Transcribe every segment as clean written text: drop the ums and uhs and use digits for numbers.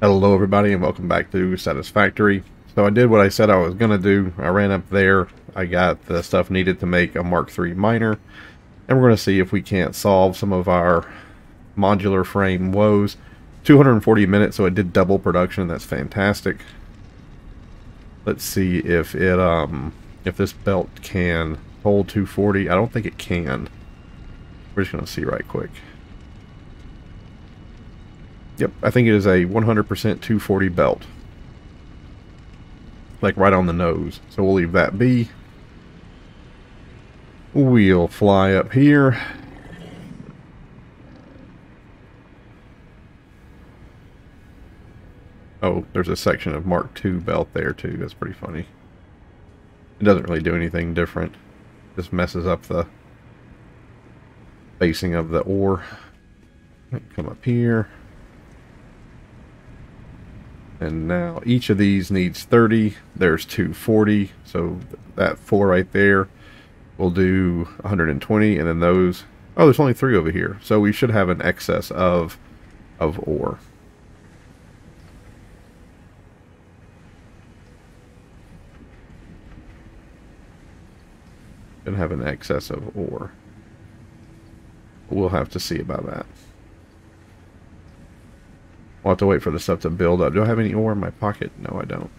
Hello everybody and welcome back to Satisfactory. So I did what I said I was going to do. I ran up there. I got the stuff needed to make a Mark III miner. And we're going to see if we can't solve some of our modular frame woes. 240 minutes, so it did double production. That's fantastic. Let's see if this belt can hold 240. I don't think it can. We're just going to see right quick. Yep, I think it is a 100% 240 belt. Like right on the nose. So we'll leave that be. We'll fly up here. Oh, there's a section of Mark II belt there too. That's pretty funny. It doesn't really do anything different. Just messes up the spacing of the ore. Come up here. And now each of these needs 30. There's 240. So that 4 right there will do 120. And then those... Oh, there's only 3 over here. So we should have an excess of ore. Should have an excess of ore. We'll have to see about that. We'll have to wait for the stuff to build up. Do I have any ore in my pocket? No, I don't.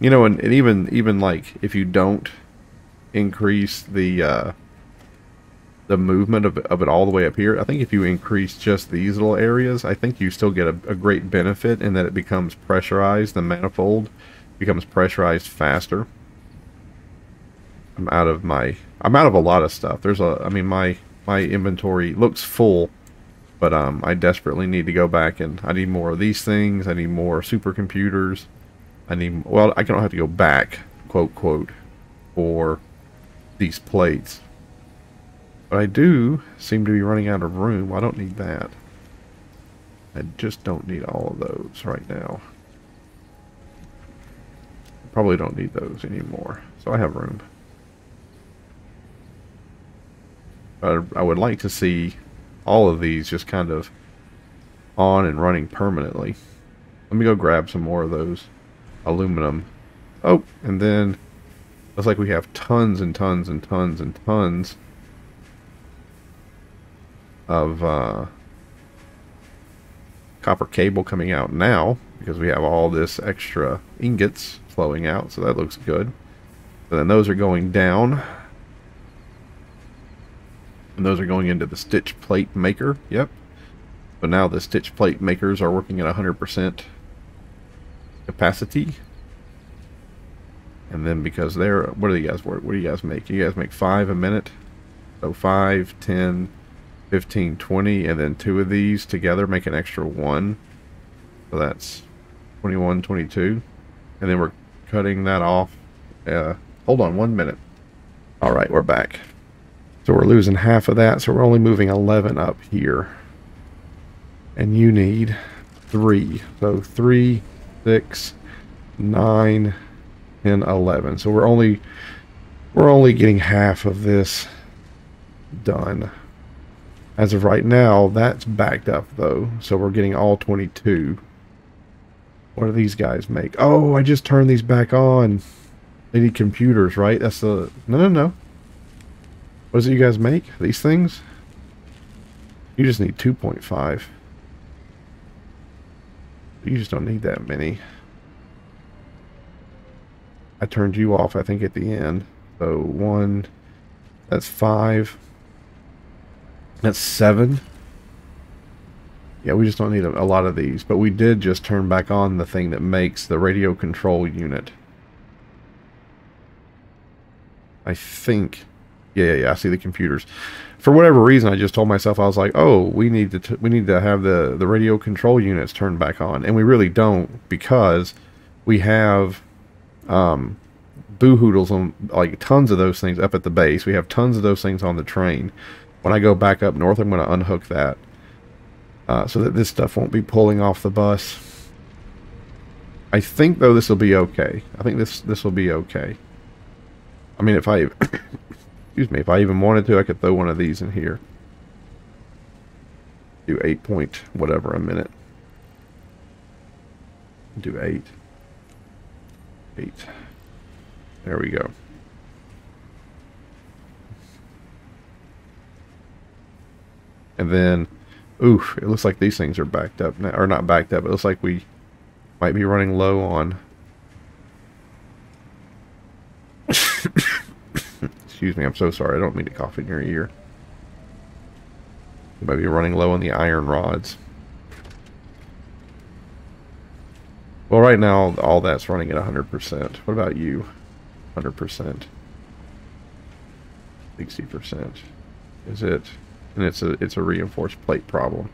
You know, and even like if you don't increase the movement of it all the way up here, I think if you increase just these little areas, I think you still get a great benefit in that it becomes pressurized. The manifold becomes pressurized faster. I'm out of a lot of stuff. I mean my inventory looks full, but I desperately need to go back and I need more of these things. I need more supercomputers. Well, I don't have to go back, quote, for these plates. But I do seem to be running out of room. I don't need that. I just don't need all of those right now. Probably don't need those anymore. So I have room. I would like to see all of these just kind of on and running permanently. Let me go grab some more of those aluminum. Oh, and then looks like we have tons and tons and tons and tons of copper cable coming out now because we have all this extra ingots flowing out, so that looks good. And then those are going down. And those are going into the stitch plate maker. Yep. But now the stitch plate makers are working at 100% capacity. And then because they're... What do you guys work? What do you guys make? You guys make 5 a minute. So 5, 10, 15, 20. And then 2 of these together make an extra 1. So that's 21, 22. And then we're cutting that off. Hold on 1 minute. Alright, we're back. So we're losing half of that, so we're only moving 11 up here. And you need 3. So 3, 6, 9, 10, 11. So we're only getting half of this done. As of right now, that's backed up though. So we're getting all 22. What do these guys make? Oh, I just turned these back on. They need computers, right? That's the... No. What does it you guys make? These things? You just need 2.5. You just don't need that many. I turned you off, I think, at the end. So 1, that's 5. That's 7. Yeah, we just don't need a lot of these. But we did just turn back on the thing that makes the radio control unit. I think... Yeah, I see the computers. For whatever reason, I just told myself, I was like, oh, we need to have the radio control units turned back on. And we really don't, because we have boo-hoodles on, like, tons of those things up at the base. We have tons of those things on the train. When I go back up north, I'm going to unhook that so that this stuff won't be pulling off the bus. I think, though, this will be okay. I think this will be okay. I mean, if I... Excuse me, if I even wanted to, I could throw one of these in here. Do 8 point whatever a minute. Do 8. 8. There we go. And then, oof, it looks like these things are backed up now, or not backed up. It looks like we might be running low on. Excuse me, I'm so sorry. I don't mean to cough in your ear. We might be running low on the iron rods. Well, right now, all that's running at 100%. What about you? 100%. 60%. Is it? And it's a reinforced plate problem.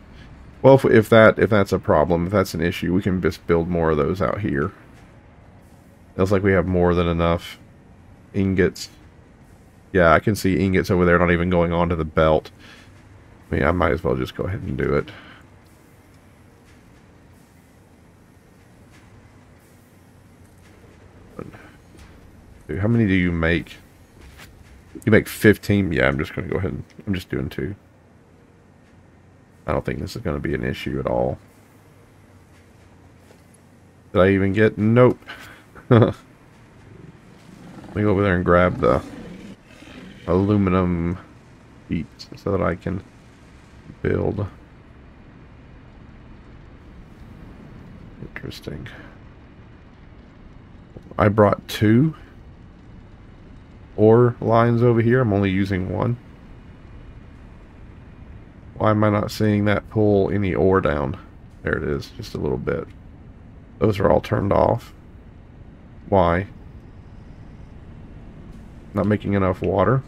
Well, if that's a problem, if that's an issue, we can just build more of those out here. It looks like we have more than enough ingots. Yeah, I can see ingots over there not even going onto the belt. I mean, I might as well just go ahead and do it. Dude, how many do you make? You make 15. Yeah, I'm just going to go ahead and I'm just doing 2. I don't think this is going to be an issue at all. Did I even get? Nope. Let me go over there and grab the aluminum sheet so that I can build. Interesting. I brought 2 ore lines over here. I'm only using 1. Why am I not seeing that pull any ore down? There it is, just a little bit. Those are all turned off. Why? Not making enough water?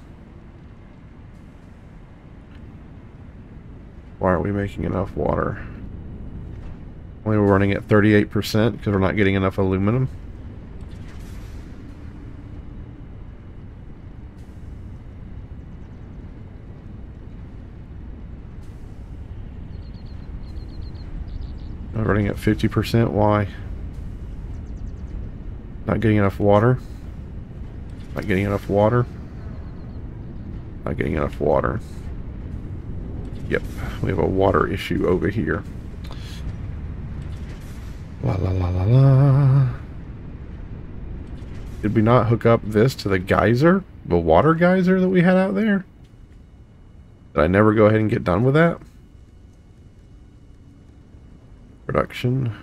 Why aren't we making enough water? Only we're running at 38% because we're not getting enough aluminum. Running at 50%. Why? Not getting enough water. Not getting enough water. Not getting enough water. Yep, we have a water issue over here. La la la la la. Did we not hook up this to the geyser? The water geyser that we had out there? Did I never go ahead and get done with that? Production.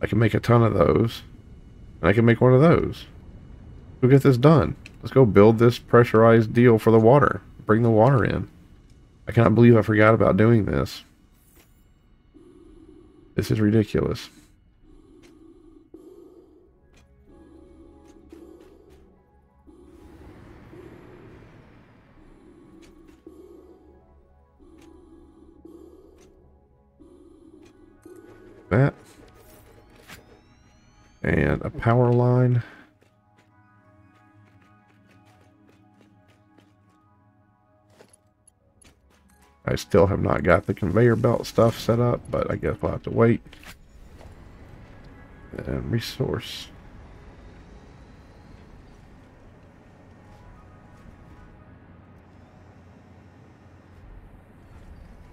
I can make a ton of those. And I can make one of those. We'll get this done. Let's go build this pressurized deal for the water. Bring the water in. I cannot believe I forgot about doing this. This is ridiculous. That. And a power line. I still have not got the conveyor belt stuff set up, but I guess we'll have to wait. And resource.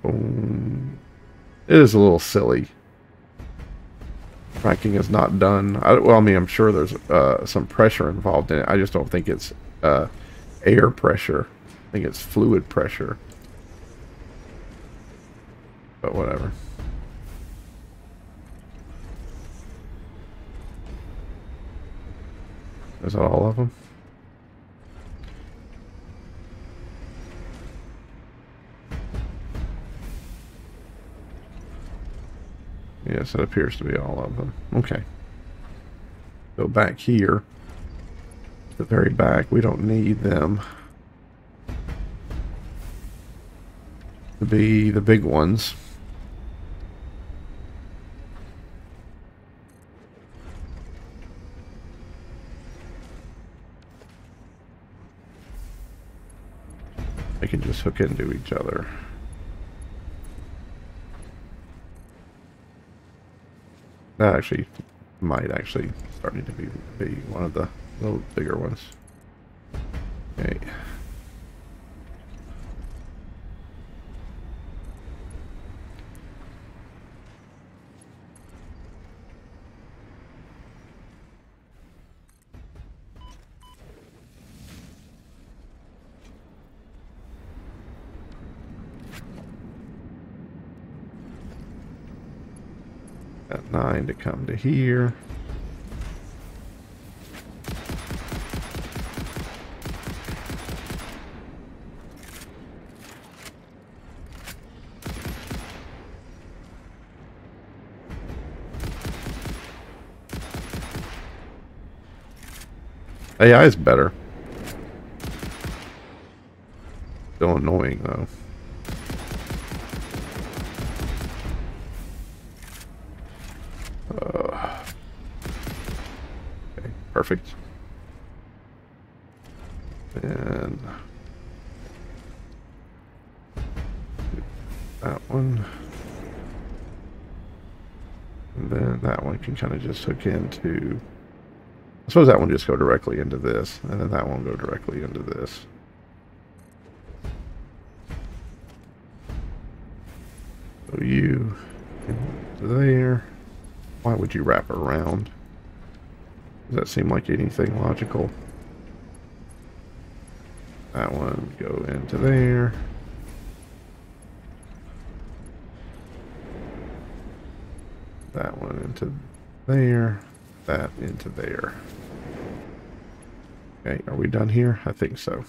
Boom. It is a little silly. Fracking is not done. Well, I mean, I'm sure there's some pressure involved in it. I just don't think it's air pressure. I think it's fluid pressure. But whatever. Is that all of them? Yes, it appears to be all of them. Okay. Go back here. The very back. We don't need them to be the big ones. They can just hook into each other. That actually might actually starting to be one of the little bigger ones. Okay. 9 to come to here. AI is better. Still annoying though. Okay, perfect. And that one. And then that one can kind of just hook into... I suppose that one just go directly into this, and then that one go directly into this. So you into there. Why would you wrap around? Does that seem like anything logical? That one go into there. That one into there. That into there. Okay, are we done here? I think so.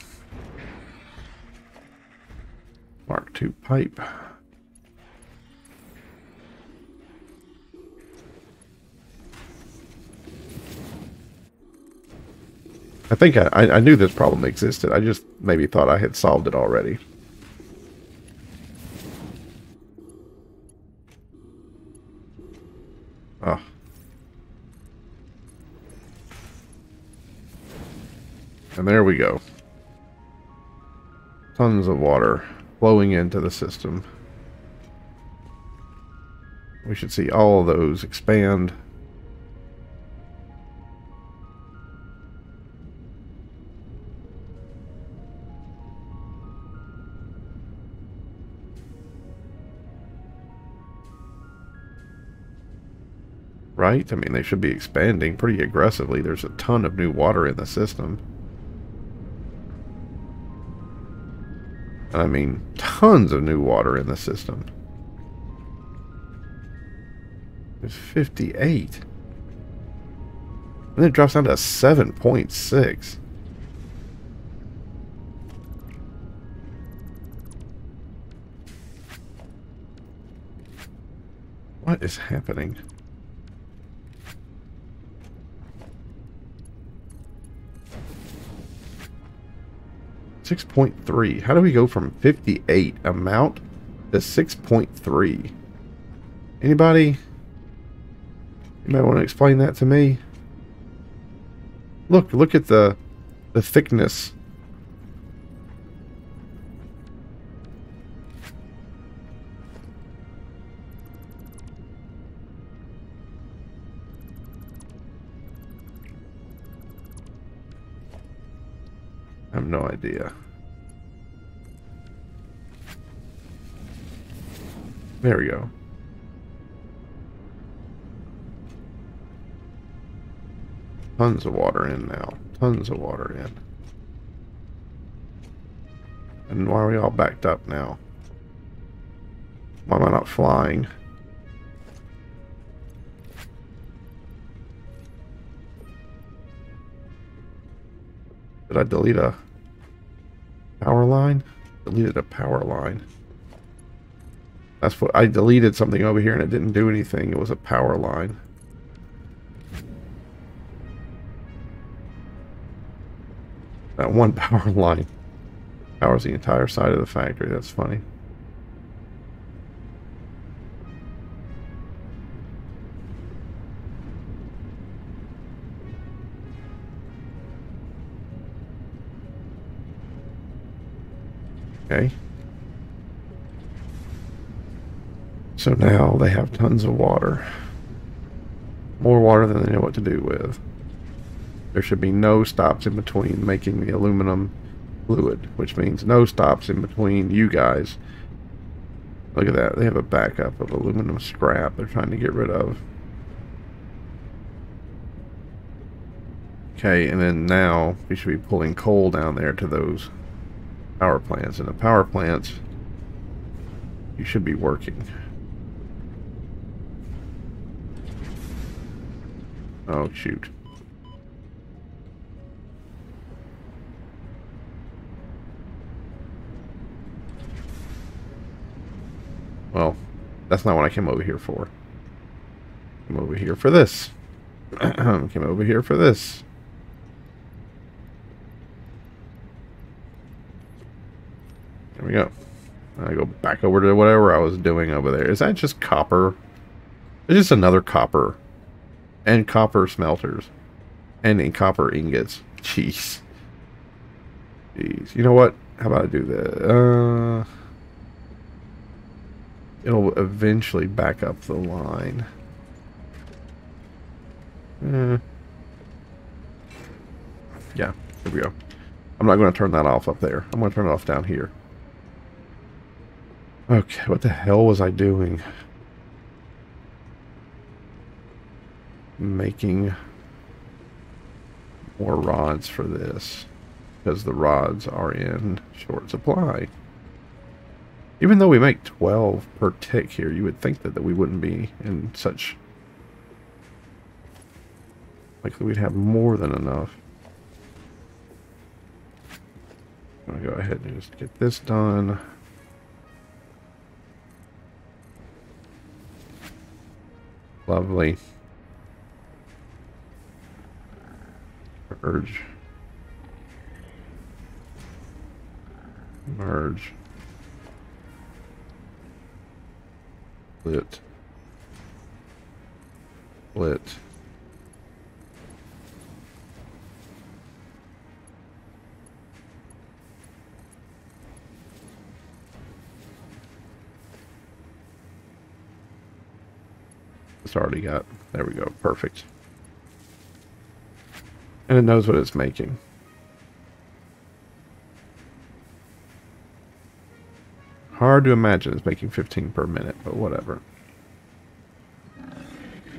Mark II pipe. I think I knew this problem existed. I just maybe thought I had solved it already. Oh. And there we go. Tons of water flowing into the system. We should see all of those expand. Right? I mean, they should be expanding pretty aggressively. There's a ton of new water in the system. I mean, tons of new water in the system. There's 58. And then it drops down to 7.6. What is happening? 6.3. How do we go from 58 amount to 6.3? Anybody? You might want to explain that to me. Look at the thickness. I have no idea. There we go. Tons of water in now. Tons of water in. And why are we all backed up now? Why am I not flying? Did I delete a power line? Deleted a power line. That's what I deleted something over here and it didn't do anything. It was a power line. That one power line powers the entire side of the factory. That's funny. Okay. So now they have tons of water. More water than they know what to do with. There should be no stops in between making the aluminum fluid, which means no stops in between you guys. Look at that. They have a backup of aluminum scrap they're trying to get rid of. Okay, and then now we should be pulling coal down there to those power plants. And the power plants, you should be working. Oh, shoot. Well, that's not what I came over here for. I came over here for this. Came over here for this. There we go. I go back over to whatever I was doing over there. Is that just copper? It's just another copper. And copper smelters. And in copper ingots. Jeez. Jeez. You know what? How about I do that? It'll eventually back up the line. Yeah, here we go. I'm not going to turn that off up there. I'm going to turn it off down here. Okay, what the hell was I doing? Making more rods for this. Because the rods are in short supply. Even though we make 12 per tick here, you would think that we wouldn't be in such... Like, we'd have more than enough. I'm going to go ahead and just get this done. Lovely. Merge. Merge. Split. Split. It's already got, there we go, perfect. And it knows what it's making. Hard to imagine it's making 15 per minute, but whatever.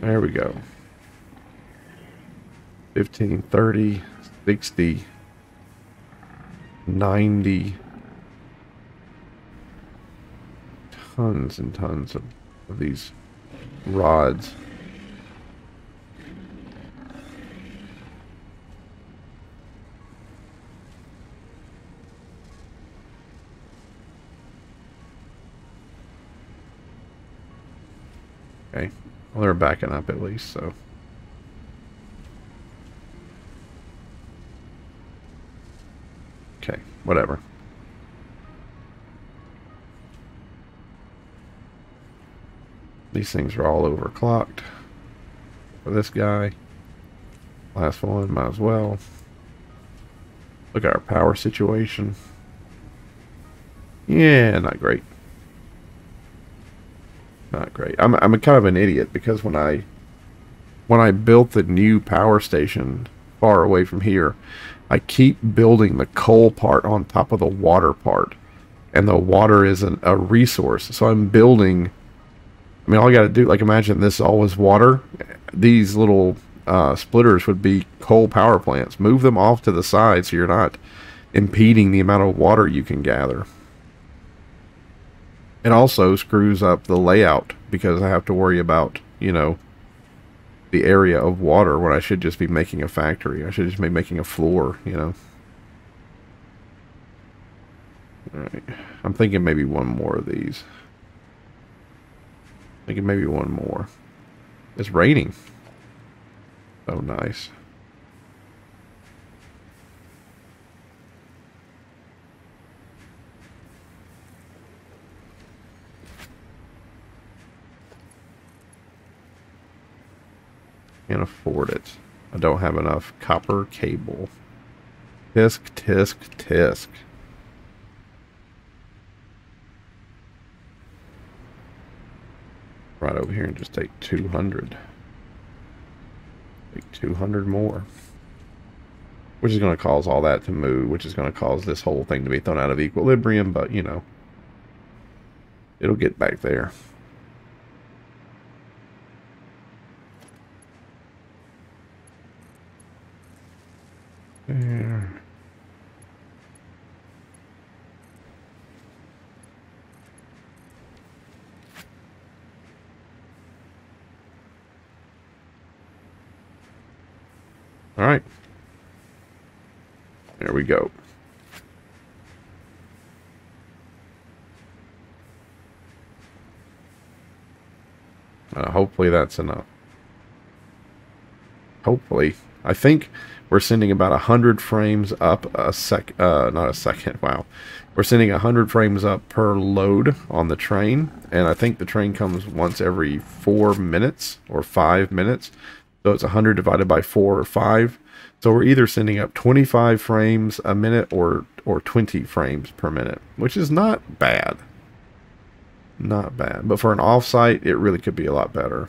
There we go. 15, 30, 60, 90. Tons and tons of these rods. Okay, well, they're backing up at least, so. Okay, whatever. These things are all overclocked for this guy. Last one, might as well. Look at our power situation. Yeah, not great. Not great. I'm kind of an idiot because when I built the new power station far away from here, I keep building the coal part on top of the water part, and the water isn't a resource. So I'm building. I mean, all I got to do, like, imagine this all was water. These little splitters would be coal power plants. Move them off to the side so you're not impeding the amount of water you can gather. It also screws up the layout because I have to worry about, you know, the area of water when I should just be making a factory. I should just be making a floor, you know. Alright. I'm thinking maybe one more of these. Thinking maybe one more. It's raining. Oh, nice. Can't afford it. I don't have enough copper cable. Tisk, tisk, tisk. Right over here and just take 200. Take 200 more. Which is going to cause all that to move, which is going to cause this whole thing to be thrown out of equilibrium, but, you know, it'll get back there. There. All right. There we go. Hopefully that's enough. Hopefully. I think we're sending about 100 frames up not a second, wow. We're sending 100 frames up per load on the train, and I think the train comes once every 4 minutes or 5 minutes. So it's 100 divided by 4 or 5. So we're either sending up 25 frames a minute or 20 frames per minute, which is not bad. Not bad. But for an offsite, it really could be a lot better.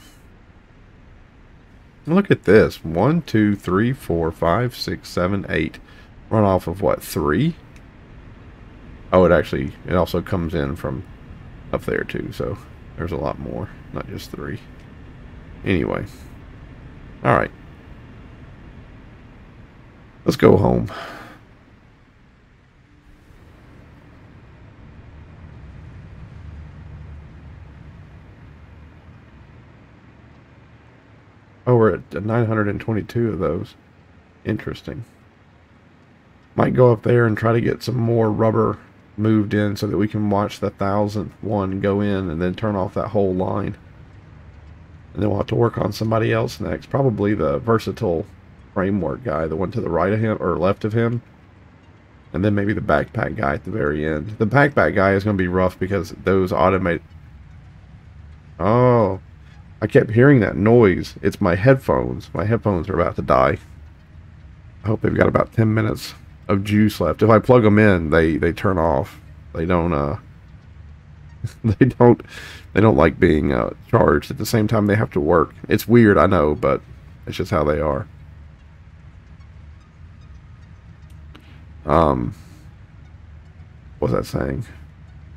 Look at this. 1, 2, 3, 4, 5, 6, 7, 8. Run off of what? 3? Oh, it also comes in from up there too. So there's a lot more, not just 3. Anyway. All right. Let's go home. Oh, we're at 922 of those. Interesting. Might go up there and try to get some more rubber moved in so that we can watch the 1000th one go in and then turn off that whole line. And then we'll have to work on somebody else next. Probably the versatile framework guy, the one to the right of him or left of him. And then maybe the backpack guy at the very end. The backpack guy is going to be rough because those automate. Oh, I kept hearing that noise. It's my headphones. My headphones are about to die. I hope they've got about 10 minutes of juice left. If I plug them in, they turn off. They don't they don't like being charged. At the same time, they have to work. It's weird, I know, but it's just how they are. What was that saying?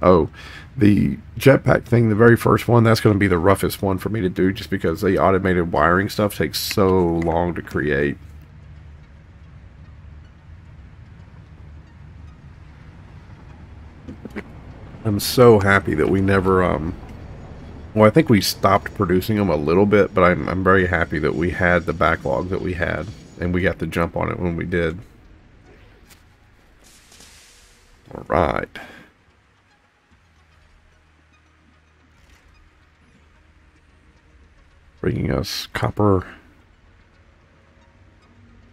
Oh, the jetpack thing, the very first one, that's going to be the roughest one for me to do just because the automated wiring stuff takes so long to create. I'm so happy that we never, well, I think we stopped producing them a little bit, but I'm very happy that we had the backlog that we had, and we got the jump on it when we did. All right. Bringing us copper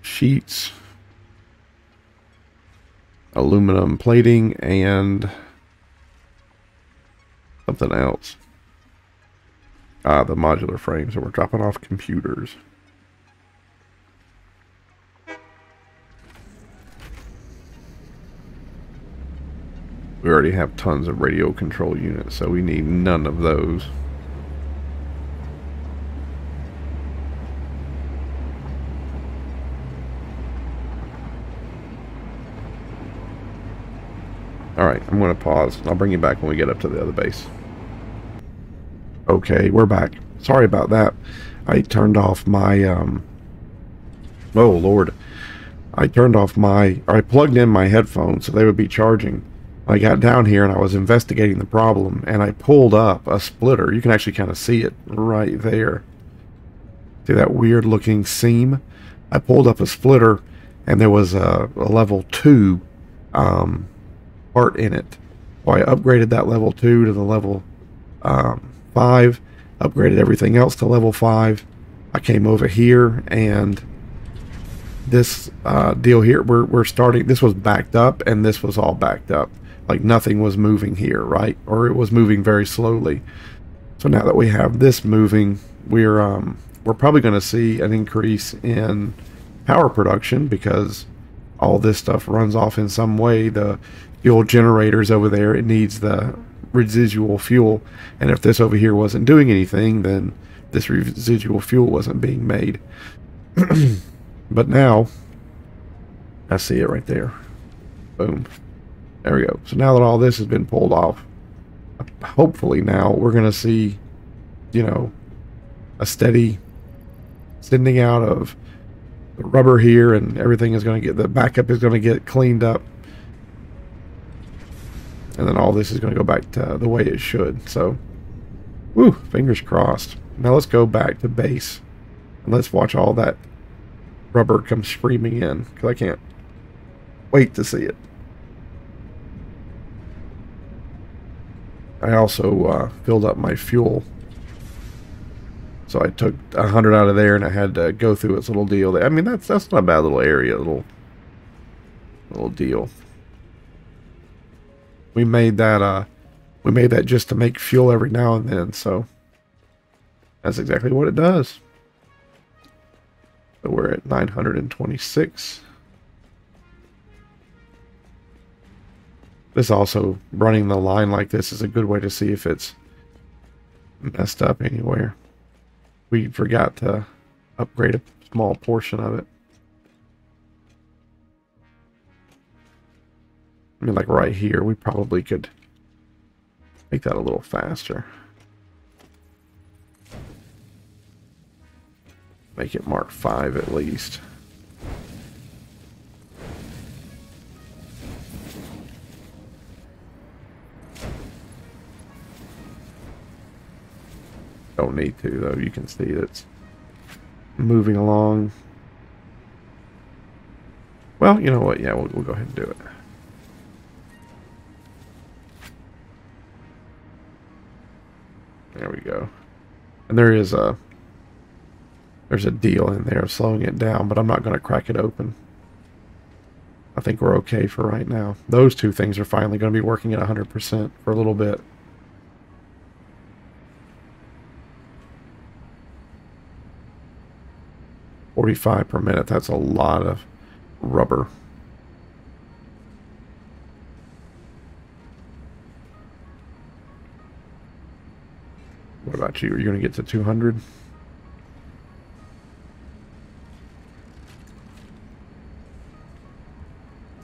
sheets, aluminum plating, and something else. The modular frames, so we're dropping off computers. We already have tons of radio control units, so we need none of those. Alright, I'm going to pause. I'll bring you back when we get up to the other base. Okay, we're back. Sorry about that. I turned off my, oh Lord. I plugged in my headphones so they would be charging. I got down here and I was investigating the problem, and I pulled up a splitter. You can actually kind of see it right there. See that weird looking seam? I pulled up a splitter, and there was a level 2 part in it. So I upgraded that level 2 to the level 5, upgraded everything else to level 5. I came over here, and this deal here, we're starting, this was backed up, and this was all backed up. Like nothing was moving here, right? Or it was moving very slowly. So now that we have this moving, we're probably going to see an increase in power production because all this stuff runs off in some way. The fuel generators over there, it needs the residual fuel, and if this over here wasn't doing anything, then this residual fuel wasn't being made. But now I see it right there. Boom. There we go. So now that all this has been pulled off, hopefully now we're going to see, you know, a steady sending out of the rubber here, and everything is going to get, the backup is going to get cleaned up. And then all this is going to go back to the way it should. So, woo, fingers crossed. Now let's go back to base. And let's watch all that rubber comes screaming in, because I can't wait to see it. I also filled up my fuel. So I took 100 out of there, and I had to go through its little deal. I mean, that's not a bad little area, little deal. We made that just to make fuel every now and then, so that's exactly what it does. So we're at 926. This also, running the line like this is a good way to see if it's messed up anywhere. We forgot to upgrade a small portion of it. I mean, like right here, we probably could make that a little faster. Make it Mark 5 at least. Don't need to, though. You can see it's moving along. Well, you know what? Yeah, we'll go ahead and do it. There we go. And there's a deal in there of slowing it down, but I'm not going to crack it open. I think we're okay for right now. Those two things are finally going to be working at 100% for a little bit. $45 per minute. That's a lot of rubber. What about you? Are you going to get to 200?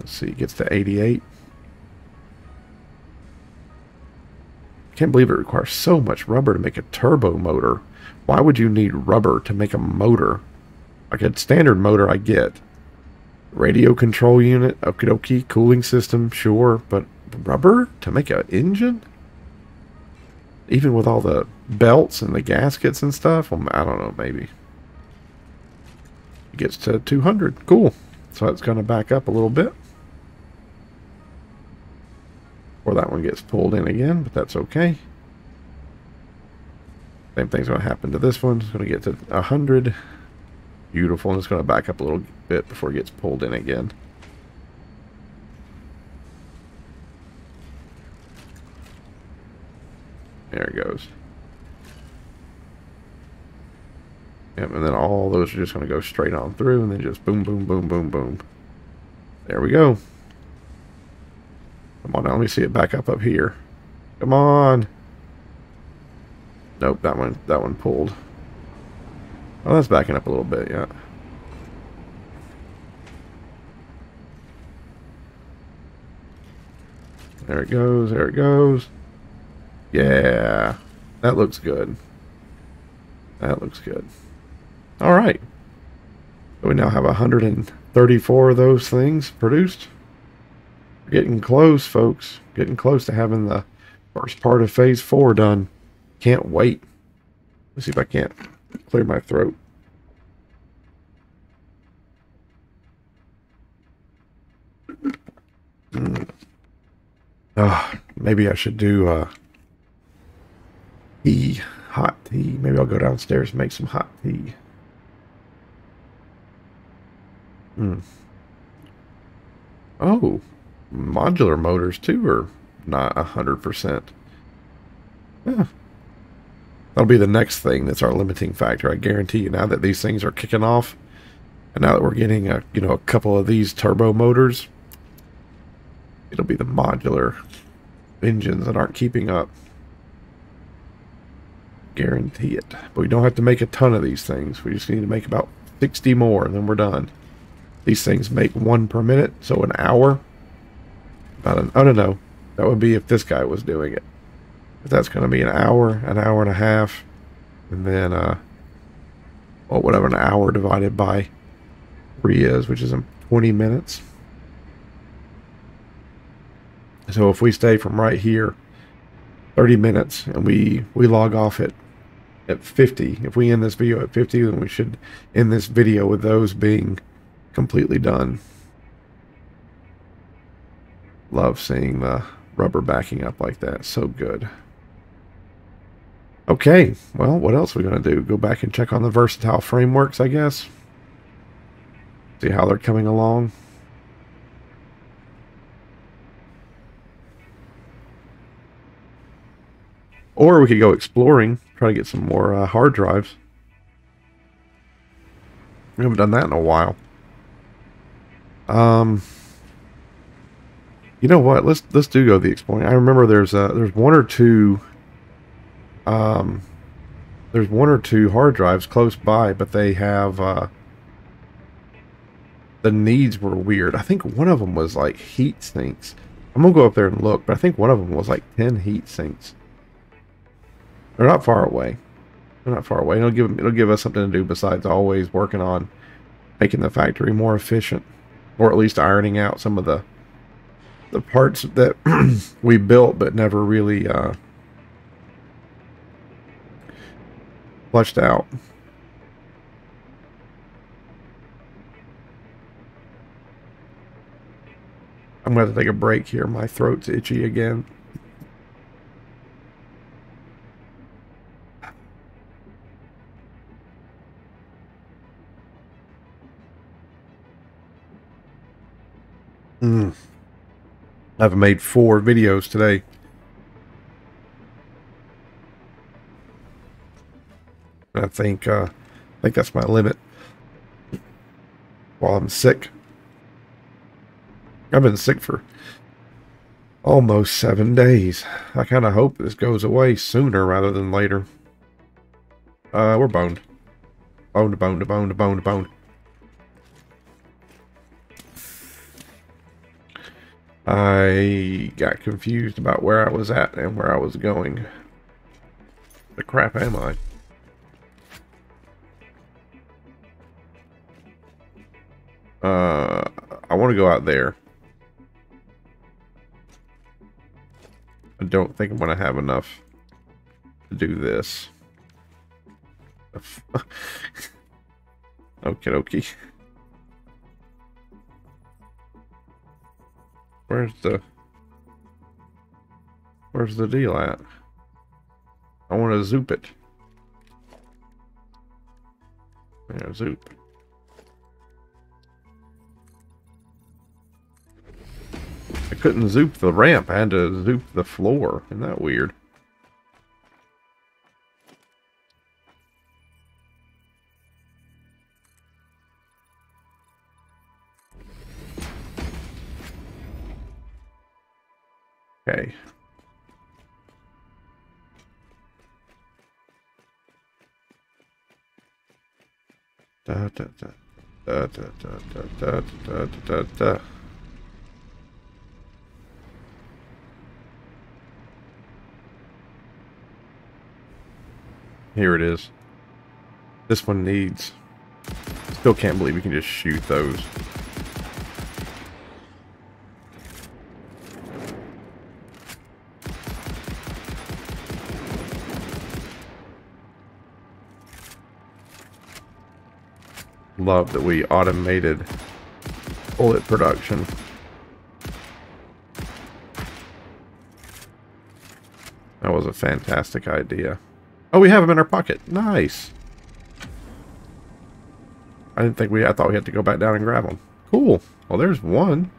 Let's see. It gets to 88. Can't believe it requires so much rubber to make a turbo motor. Why would you need rubber to make a motor? Like a standard motor, I get. Radio control unit, okie dokie, cooling system, sure, but rubber to make an engine? Even with all the belts and the gaskets and stuff? Well, I don't know, maybe. It gets to 200. Cool. So it's going to back up a little bit. Or that one gets pulled in again, but that's okay. Same thing's going to happen to this one. It's going to get to 100. Beautiful. And it's going to back up a little bit before it gets pulled in again. There it goes. Yep, and then all those are just going to go straight on through, and then just boom, boom, boom, boom, boom. There we go. Come on, now let me see it back up here. Come on. Nope, that one pulled. Oh, that's backing up a little bit, yeah. There it goes, there it goes. Yeah, that looks good. That looks good. All right. So we now have 134 of those things produced. We're getting close, folks. Getting close to having the first part of phase 4 done. Can't wait. Let's see if I can't clear my throat. Maybe I should do tea, hot tea. Maybe I'll go downstairs and make some hot tea. Oh, modular motors too are not 100%. Yeah. That'll be the next thing that's our limiting factor. I guarantee you, now that these things are kicking off, and now that we're getting a couple of these turbo motors, it'll be the modular engines that aren't keeping up. Guarantee it. But we don't have to make a ton of these things. We just need to make about 60 more, and then we're done. These things make 1 per minute, so an hour. Oh no, that would be if this guy was doing it. But that's going to be an hour and a half, and then well, whatever an hour divided by 3 is, which is 20 minutes. So if we stay from right here 30 minutes and we log off at at 50. If we end this video at 50, then we should end this video with those being completely done. Love seeing the rubber backing up like that. So good. Okay, well, what else are we going to do? Go back and check on the versatile frameworks, I guess. See how they're coming along. Or we could go exploring, try to get some more hard drives. We haven't done that in a while. You know what? Let's do go the exploring. I remember there's one or two hard drives close by, but they have the needs were weird. I think one of them was like heat sinks. I'm gonna go up there and look, but I think one of them was like 10 heat sinks. They're not far away. They're not far away. It'll give us something to do besides always working on making the factory more efficient, or at least ironing out some of the parts that we built but never really fleshed out. I'm going to take a break here. My throat's itchy again. I've made 4 videos today. I think that's my limit. While I'm sick. I've been sick for almost 7 days. I kind of hope this goes away sooner rather than later. We're boned. Bone to bone to bone to bone to bone. I got confused about where I was at and where I was going. The crap am I? I want to go out there. I don't think I'm going to have enough to do this. Okie dokie. Where's the deal at? I want to zoop it. Yeah, zoop. I couldn't zoop the ramp. I had to zoop the floor. Isn't that weird? Okay. Da, da, da, da, da, da, da, da, da, da. Here it is. This one needs... Still can't believe we can just shoot those. Love that we automated bullet production. That was a fantastic idea. Oh, we have them in our pocket. Nice. I thought we had to go back down and grab them. Cool. Well, there's one.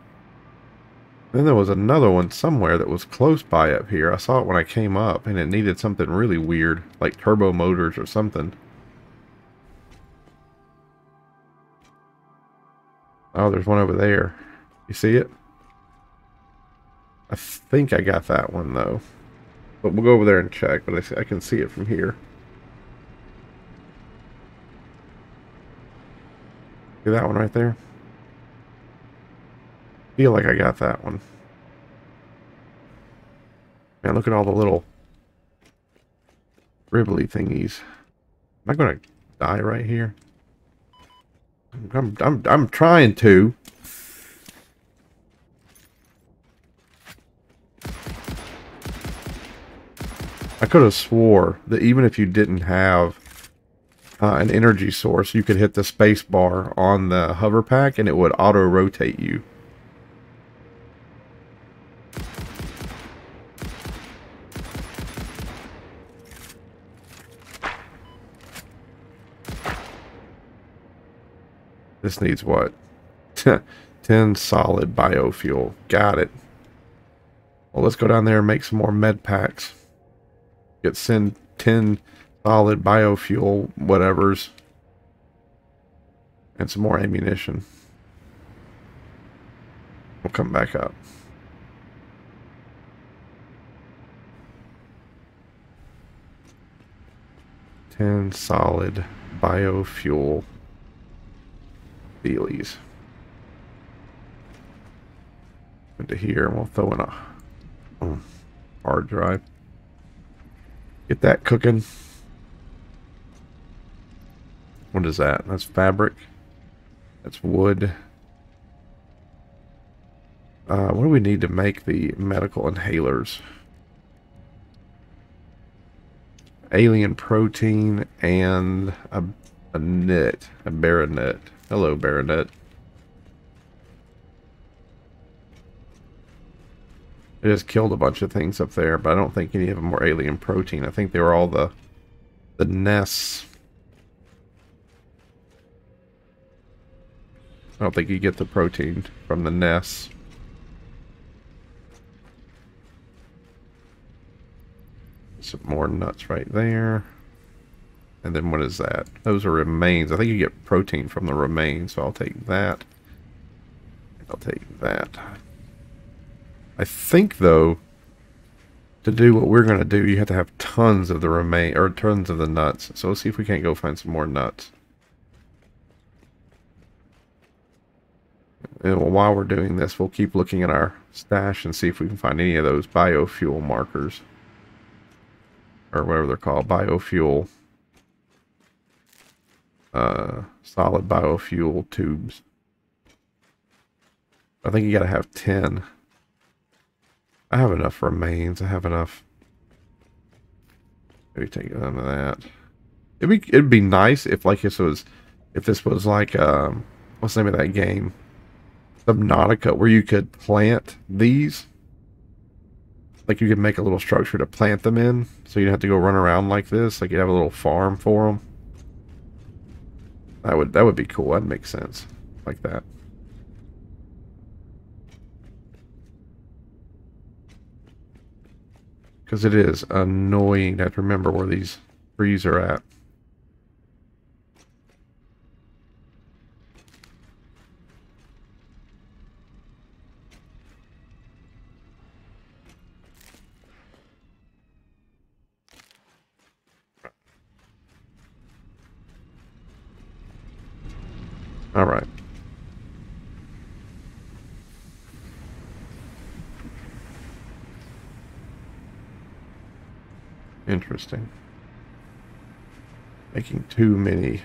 Then there was another one somewhere that was close by up here. I saw it when I came up, and it needed something really weird, like turbo motors or something. Oh, there's one over there. You see it? I think I got that one, though. But we'll go over there and check, but I can see it from here. See that one right there? Feel like I got that one. Man, look at all the little ribbly thingies. Am I gonna die right here? I'm trying to. I could have swore that even if you didn't have an energy source, you could hit the space bar on the hover pack and it would auto-rotate you. This needs what? 10 solid biofuel. Got it. Well, let's go down there and make some more med packs. Send 10 solid biofuel whatevers. And some more ammunition. We'll come back up. Ten solid biofuel dealies. Into here, and we'll throw in a hard drive. Get that cooking. What is that? That's fabric. That's wood. What do we need to make the medical inhalers? Alien protein and a net. A baronet. Hello, baronet. I just killed a bunch of things up there, but I don't think any of them were alien protein. I think they were all the nests. I don't think you get the protein from the nests. Some more nuts right there. And then what is that? Those are remains. I think you get protein from the remains, so I'll take that. I'll take that. I think, though, to do what we're going to do, you have to have tons of the or tons of the nuts. So let's see if we can't go find some more nuts. And while we're doing this, we'll keep looking at our stash and see if we can find any of those biofuel markers. Or whatever they're called, biofuel. Solid biofuel tubes. I think you gotta have 10. I have enough remains. I have enough. Maybe take none of that. It'd be nice if this was like what's the name of that game? Subnautica, where you could plant these. Like you could make a little structure to plant them in, so you don't have to go run around like this. Like you'd have a little farm for them. That would be cool. That'd make sense, like that. Because it is annoying to have to remember where these trees are at. All right. Interesting. Making too many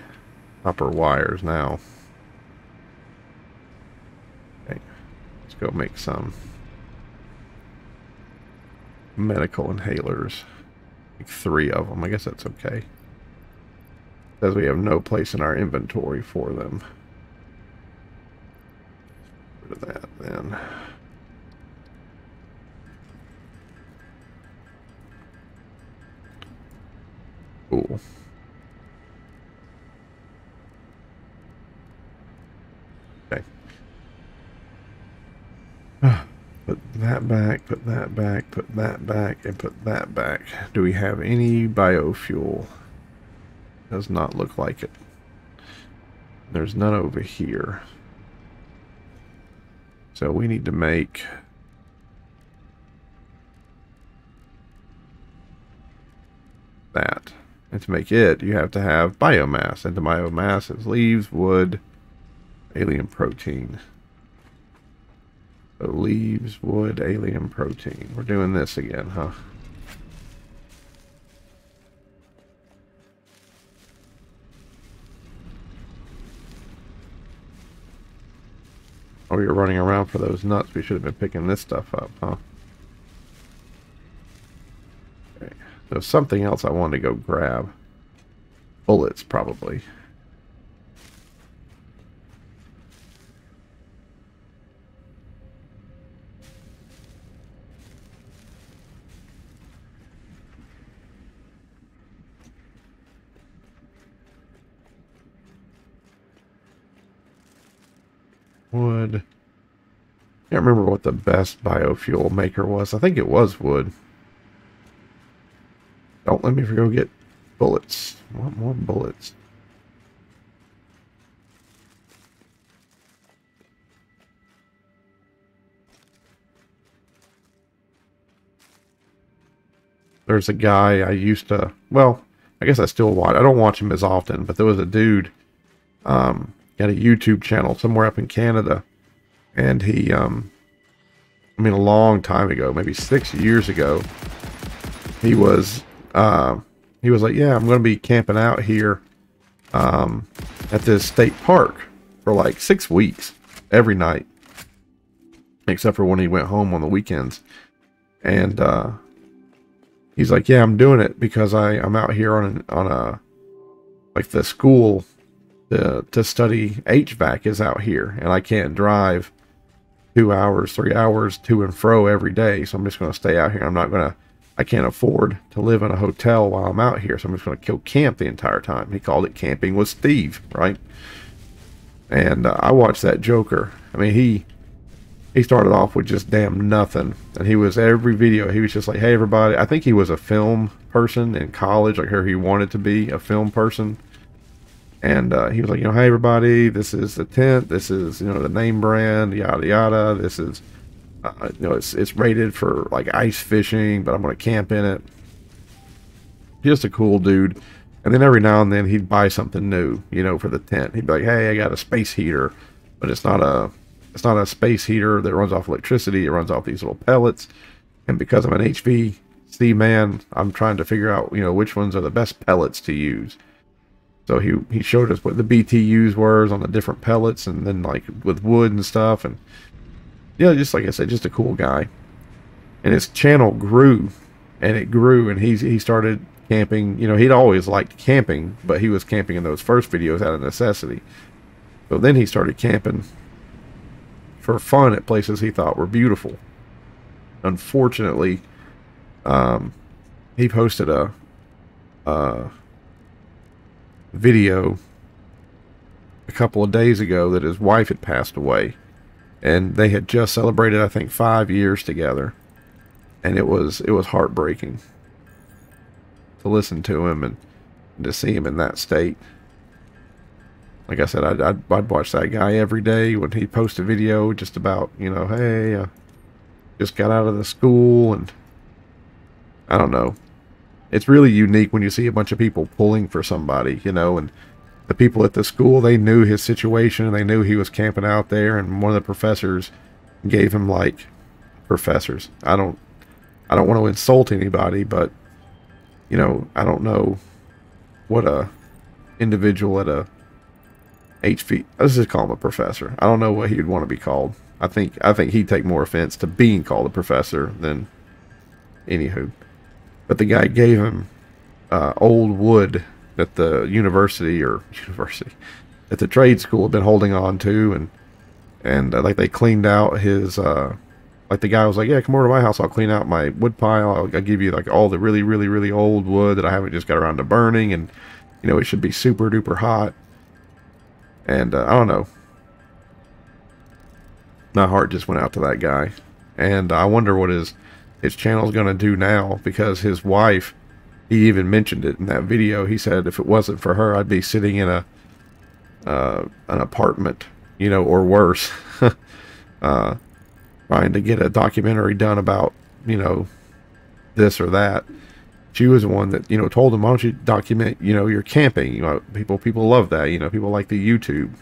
copper wires now. Okay. Let's go make some medical inhalers. Like 3 of them. I guess that's okay. Says we have no place in our inventory for them. Rid of that then. Cool. Okay. Put that back, put that back, put that back, and put that back. Do we have any biofuel? Does not look like it. There's none over here. So we need to make that. And to make it, you have to have biomass. And the biomass is leaves, wood, alien protein. So leaves, wood, alien protein. We're doing this again, huh? Oh, you're running around for those nuts. We should have been picking this stuff up, huh? Okay. There's something else I wanted to go grab. Bullets, probably. Wood. Can't remember what the best biofuel maker was. I think it was wood. Don't let me go get bullets. I want more bullets. There's a guy I used to, well, I guess I still watch. I don't watch him as often, but there was a dude, got a YouTube channel somewhere up in Canada, and he, I mean, a long time ago, maybe 6 years ago, he was like, yeah, I'm going to be camping out here, at this state park for like 6 weeks, every night, except for when he went home on the weekends, and, he's like, yeah, I'm doing it because I'm out here on a like the school to study HVAC is out here, and I can't drive 2 hours, 3 hours to and fro every day, so I'm just going to stay out here. I can't afford to live in a hotel while I'm out here, so I'm just going to go camp the entire time. He called it Camping with Steve, right? And I watched that joker. I mean, he started off with just damn nothing, and he was every video he was just like, hey everybody. I think he was a film person in college, like he wanted to be a film person, and he was like, you know, hey everybody, this is the tent, this is, you know, the name brand, yada yada, this is you know, it's rated for like ice fishing, but I'm gonna camp in it. Just a cool dude. And then every now and then he'd buy something new, you know, for the tent. He'd be like, hey, I got a space heater, but it's not a space heater that runs off electricity. It runs off these little pellets. And because I'm an HVC man, I'm trying to figure out, you know, which ones are the best pellets to use. So he showed us what the BTUs were on the different pellets, and then like with wood and stuff. And yeah, just like I said, just a cool guy. And his channel grew, and it grew, and he started camping. You know, he'd always liked camping, but he was camping in those first videos out of necessity. So then he started camping for fun at places he thought were beautiful. Unfortunately, he posted a video a couple of days ago that his wife had passed away, and they had just celebrated, I think, 5 years together, and it was heartbreaking to listen to him and to see him in that state. Like I said, I'd watch that guy every day when he post a video just about, you know, hey, just got out of the school, and I don't know. It's really unique when you see a bunch of people pulling for somebody, you know, and the people at the school, they knew his situation, and they knew he was camping out there, and one of the professors gave him, like, professors. I don't want to insult anybody, but, you know, I don't know what a individual at a let's just call him a professor. I don't know what he'd want to be called. I think he'd take more offense to being called a professor than anywho. But the guy gave him old wood that the university at the trade school had been holding on to, and like they cleaned out his like the guy was like, yeah, come over to my house, I'll clean out my wood pile, I'll give you like all the really really really old wood that I haven't just got around to burning, and you know, it should be super duper hot. And I don't know, my heart just went out to that guy, and I wonder what his channel's gonna do now, because his wife, he even mentioned it in that video. He said if it wasn't for her, I'd be sitting in an apartment, you know, or worse, trying to get a documentary done about, you know, this or that. She was the one that, you know, told him, why don't you document, you know, your camping? You know, people love that. You know, people like the YouTube.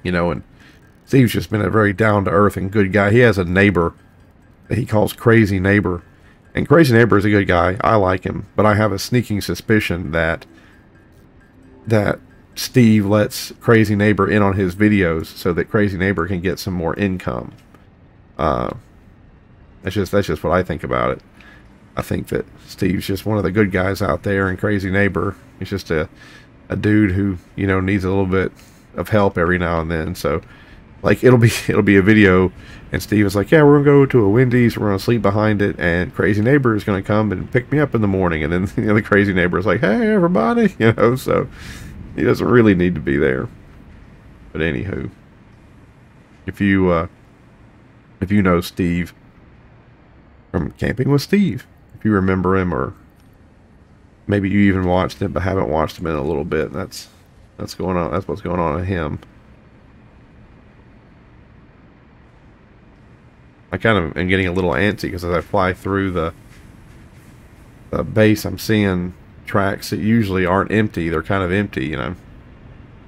You know, and Steve's just been a very down-to-earth and good guy. He has a neighbor that he calls Crazy Neighbor. And Crazy Neighbor is a good guy. I like him. But I have a sneaking suspicion that Steve lets Crazy Neighbor in on his videos so that Crazy Neighbor can get some more income. That's just what I think about it. I think that Steve's just one of the good guys out there, and Crazy Neighbor, he's just a dude who, you know, needs a little bit of help every now and then. So like it'll be a video, and Steve is like, yeah, we're gonna go to a Wendy's, we're gonna sleep behind it, and Crazy Neighbor is gonna come and pick me up in the morning. And then, you know, the Crazy Neighbor is like, hey everybody, you know. So he doesn't really need to be there. But anywho, if you know Steve from Camping with Steve, if you remember him, or maybe you even watched him but haven't watched him in a little bit, that's going on. That's what's going on with him. I kind of am getting a little antsy because as I fly through the base, I'm seeing tracks that usually aren't empty. They're kind of empty, and I'm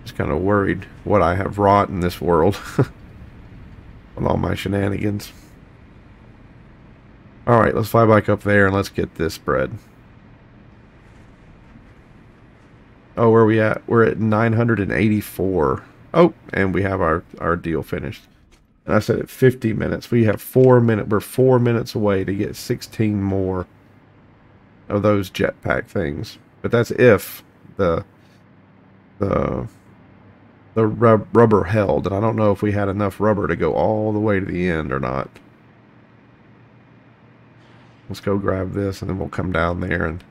just kind of worried what I have wrought in this world with all my shenanigans. Alright, let's fly back up there and let's get this bread. Oh, where are we at? We're at 984. Oh, and we have our deal finished. And I said at 50 minutes. We have 4 minutes. We're 4 minutes away to get 16 more of those jetpack things. But that's if the rubber held. And I don't know if we had enough rubber to go all the way to the end or not. Let's go grab this, and then we'll come down there and...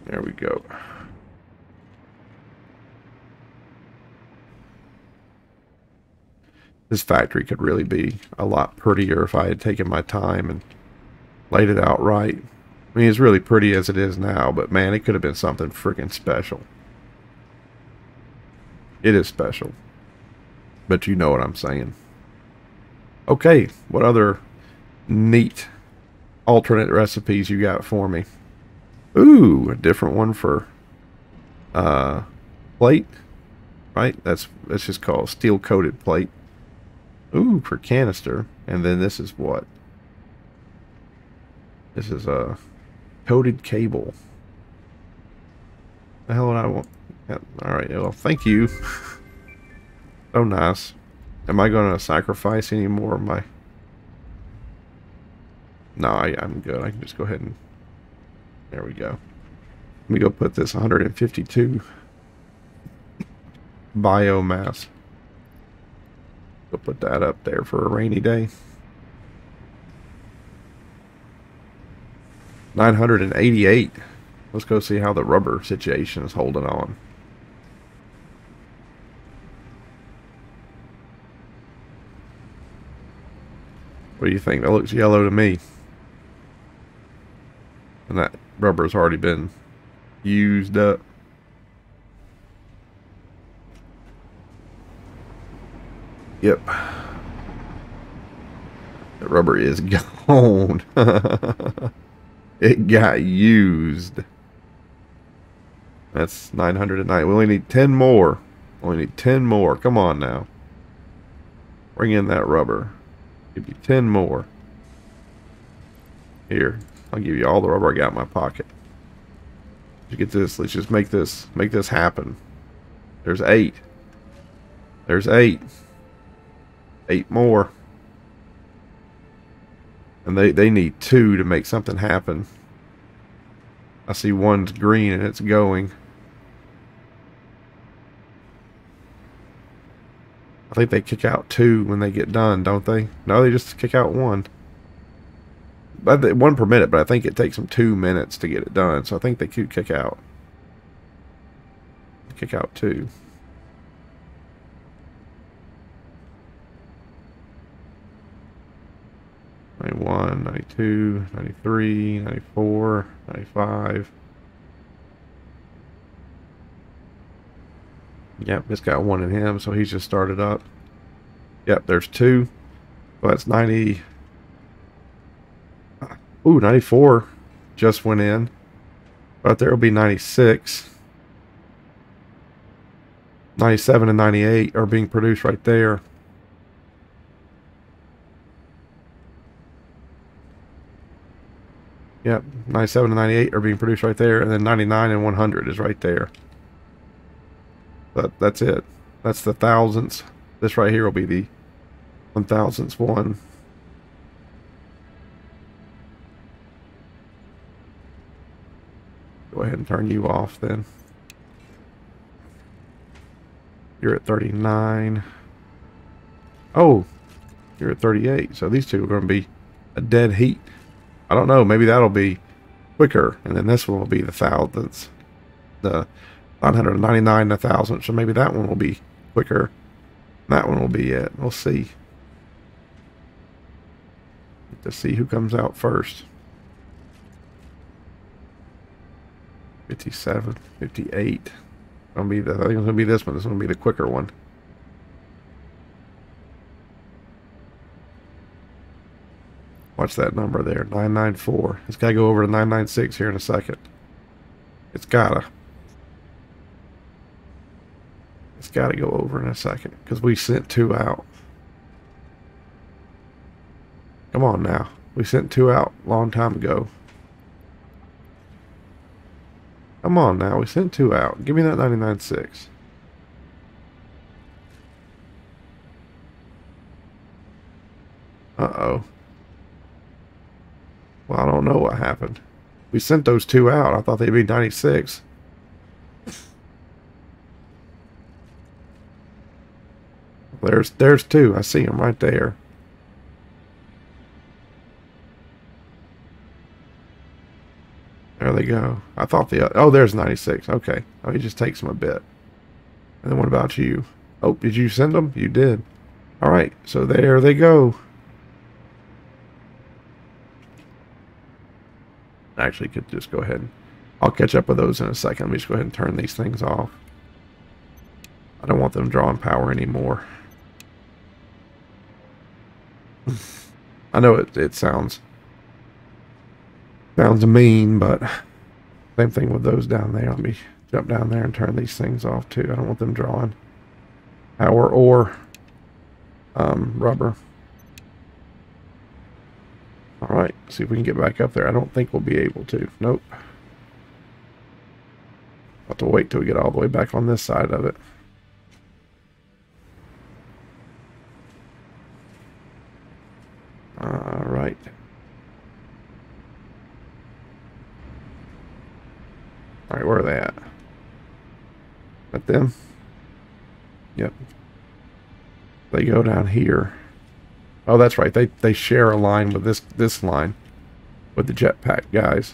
There we go. This factory could really be a lot prettier if I had taken my time and laid it out right. I mean, it's really pretty as it is now, but man, it could have been something freaking special. It is special. But you know what I'm saying. Okay, what other neat alternate recipes you got for me? Ooh, a different one for plate, right? That's just called steel coated plate. Ooh, for canister. And then this is what? This is a coated cable. The hell would I want? Yeah, all right, well, thank you. So nice. Am I going to sacrifice any more of my... No, I'm good. I can just go ahead and... There we go. Let me go put this 152 biomass. Go put that up there for a rainy day. 988. Let's go see how the rubber situation is holding on. What do you think? That looks yellow to me. And that rubber's already been used up. Yep. The rubber is gone. It got used. That's 909. We only need 10 more. Only need 10 more. Come on now. Bring in that rubber. Give you 10 more. Here. I'll give you all the rubber I got in my pocket. Let's get this. Let's just make this happen. There's 8. There's 8. 8 more. And they need 2 to make something happen. I see one's green and it's going. I think they kick out 2 when they get done, don't they? No, they just kick out 1. But 1 per minute, but I think it takes them 2 minutes to get it done. So I think they could kick out. Kick out 2. '91, '92, '93, '94, '95. Yep, it's got 1 in him, so he's just started up. Yep, there's 2. So that's 90. Ooh, 94 just went in. But there will be 96. 97 and 98 are being produced right there. Yep, 97 and 98 are being produced right there, and then 99 and 100 is right there. But that's it. That's the thousandths. This right here will be the 1,000ths one. Go ahead and turn you off then. You're at 39. Oh, you're at 38. So these two are going to be a dead heat. I don't know. Maybe that'll be quicker. And then this one will be the thousandths. The 999 and 1,000. So maybe that one will be quicker. That one will be it. We'll see. To see who comes out first. 57, 58. I think it's gonna be this one. This is gonna be the quicker one. Watch that number there, 994. It's gotta go over to 996 here in a second. It's gotta go over in a second because we sent 2 out. Come on now. We sent 2 out a long time ago. Come on now. We sent 2 out. Give me that 99.6. Uh-oh. Well, I don't know what happened. We sent those 2 out. I thought they'd be 96. There's 2. I see them right there. There they go. I thought oh, there's 96. Okay. Oh, he just takes them a bit. And then what about you? Oh, did you send them? You did. All right. So there they go. Actually, could just go ahead. I'll catch up with those in a second. Let me just go ahead and turn these things off. I don't want them drawing power anymore. I know it sounds mean, but same thing with those down there. Let me jump down there and turn these things off too. I don't want them drawing power or rubber. All right, see if we can get back up there. I don't think we'll be able to. Nope. I'll have to wait till we get all the way back on this side of it. All right. All right, where are they at? At them? Yep. They go down here. Oh, that's right. They share a line with this line with the jetpack guys.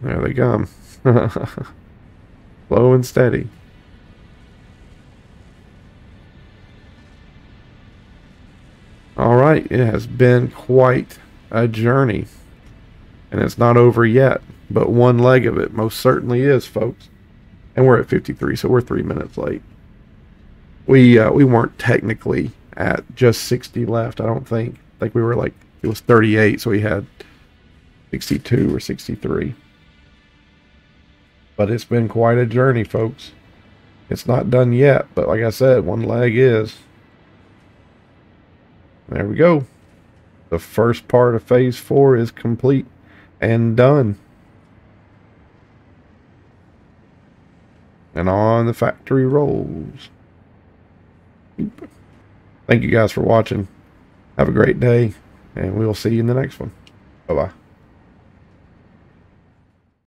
There they come. Slow and steady. All right, it has been quite a journey. And it's not over yet, but one leg of it most certainly is, folks. And we're at 53, so we're 3 minutes late. We weren't technically at just 60 left, I don't think. Like we were like, it was 38, so we had 62 or 63. But it's been quite a journey, folks. It's not done yet, but like I said, one leg is. There we go. The first part of phase 4 is complete and done. And on the factory rolls. Thank you guys for watching. Have a great day, and we'll see you in the next one. Bye-bye.